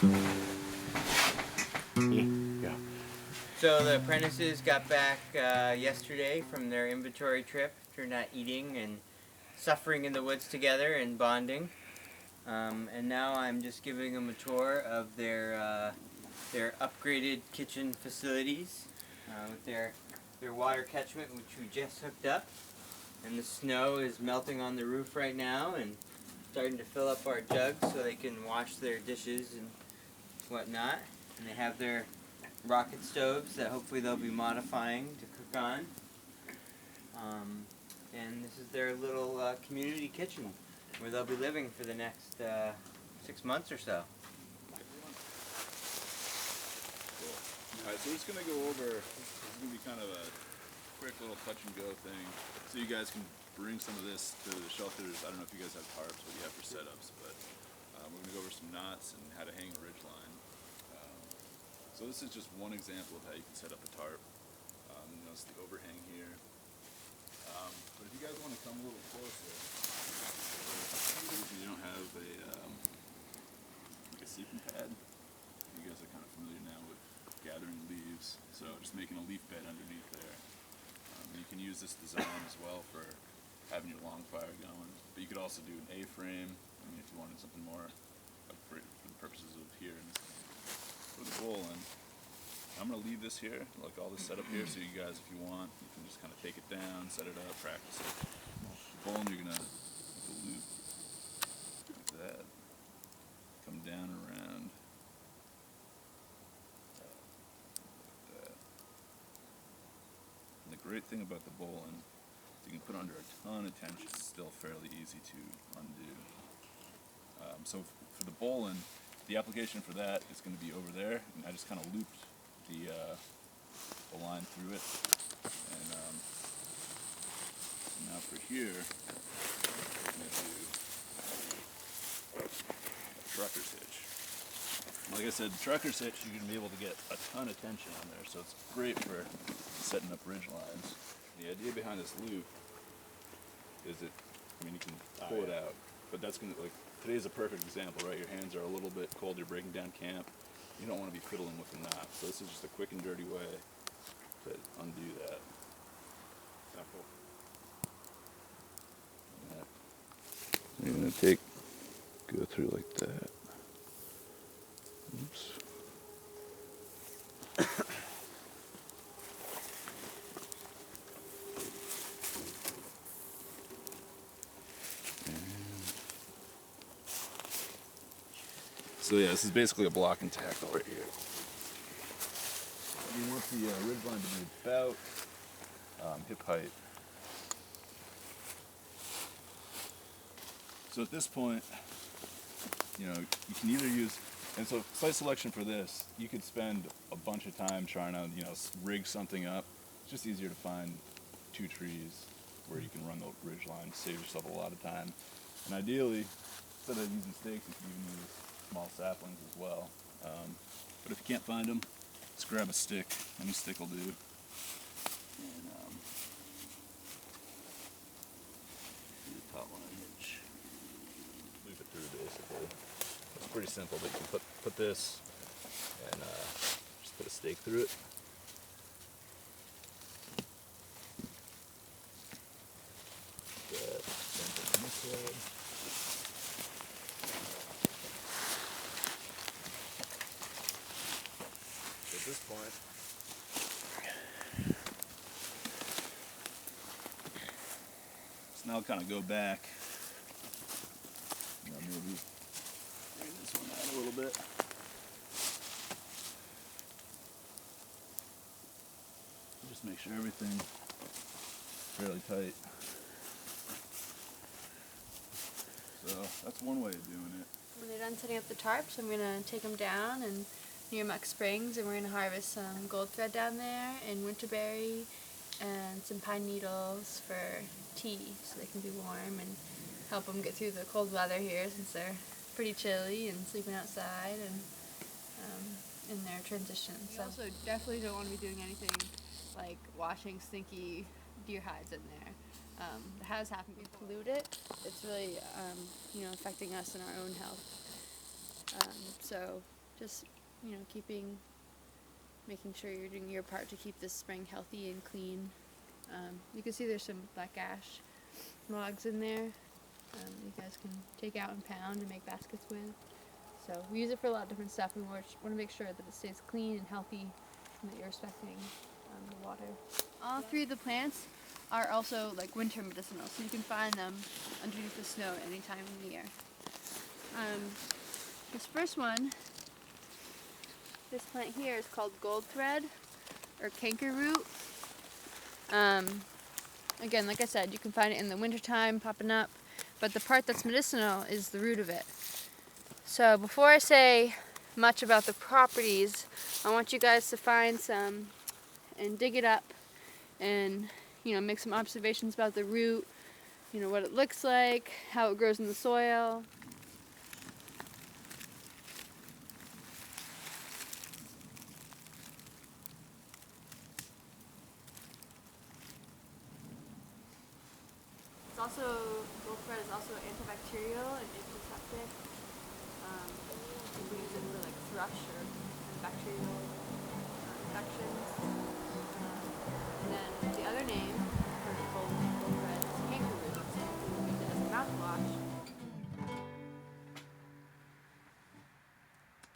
Yeah. So the apprentices got back yesterday from their inventory trip after not eating and suffering in the woods together and bonding. And now I'm just giving them a tour of their upgraded kitchen facilities with their water catchment, which we just hooked up. And the snow is melting on the roof right now and starting to fill up our jugs so they can wash their dishes and whatnot. And they have their rocket stoves that hopefully they'll be modifying to cook on. And this is their little community kitchen where they'll be living for the next 6 months or so. Cool. Alright, so we're just going to go over, this is going to be kind of a quick little touch and go thing, so you guys can bring some of this to the shelters. I don't know if you guys have tarps, what you have for setups, but we're going to go over some knots and how to hang a ridge line. So this is just one example of how you can set up a tarp. Notice the overhang here. But if you guys want to come a little closer, you don't have like a sleeping pad. You guys are kind of familiar now with gathering leaves, so just making a leaf bed underneath there. You can use this design as well for having your long fire going, but you could also do an A-frame. I mean, if you wanted something more for the purposes of here. And for the bowl, and I'm going to leave this here, like all this setup here, so you guys, if you want, you can just kind of take it down, set it up, practice it. The bowl, you're going to make a loop like that, come down around like that. And the great thing about the bowline, you can put under a ton of tension, it's still fairly easy to undo. So for the bowline, the application for that is going to be over there, and I just kind of looped the line through it. And now for here, I'm going to do a trucker's hitch. Like I said, the trucker's hitch, you're going to be able to get a ton of tension on there, so it's great for setting up ridge lines. The idea behind this loop is you can pull it out, but that's going to, like, today's a perfect example, right? Your hands are a little bit cold, you're breaking down camp. You don't want to be fiddling with the knot, so this is just a quick and dirty way to undo that. Simple. You're going to go through like that. Oops. So yeah, this is basically a block and tackle right here. You want the ridge line to be about hip height. So at this point, you can either use, and so site selection for this, you could spend a bunch of time trying to, rig something up. It's just easier to find two trees where you can run the ridge line, save yourself a lot of time. And ideally, instead of using stakes, you can even use small saplings as well. But if you can't find them, just grab a stick. Any stick will do. And do the top line hitch. Loop it through basically. It's pretty simple, but you can put this and just put a stake through it. That, same thing on this side. At this point, so now I'll kind of go back. Maybe bring this one out a little bit. Just make sure everything's fairly tight. So that's one way of doing it. When they're done setting up the tarps, I'm going to take them down and near Muck Springs, and we're going to harvest some gold thread down there and winterberry and some pine needles for tea so they can be warm and help them get through the cold weather here since they're pretty chilly and sleeping outside and in their transition. So also definitely don't want to be doing anything like washing stinky deer hides in there. It has happened before. Pollute it. It's really affecting us and our own health. So just, making sure you're doing your part to keep this spring healthy and clean. You can see there's some black ash logs in there. You guys can take out and pound and make baskets with. So we use it for a lot of different stuff. We want to make sure that it stays clean and healthy and that you're respecting the water. All three of the plants are also like winter medicinal, so you can find them underneath the snow any time of the year. This first one, this plant here is called gold thread or canker root. Again, like I said, you can find it in the wintertime popping up, but the part that's medicinal is the root of it. So before I say much about the properties, I want you guys to find some and dig it up and make some observations about the root, what it looks like, how it grows in the soil. Gold thread is also antibacterial and antiseptic. You can use it for like thrush or bacterial infections. And then the other name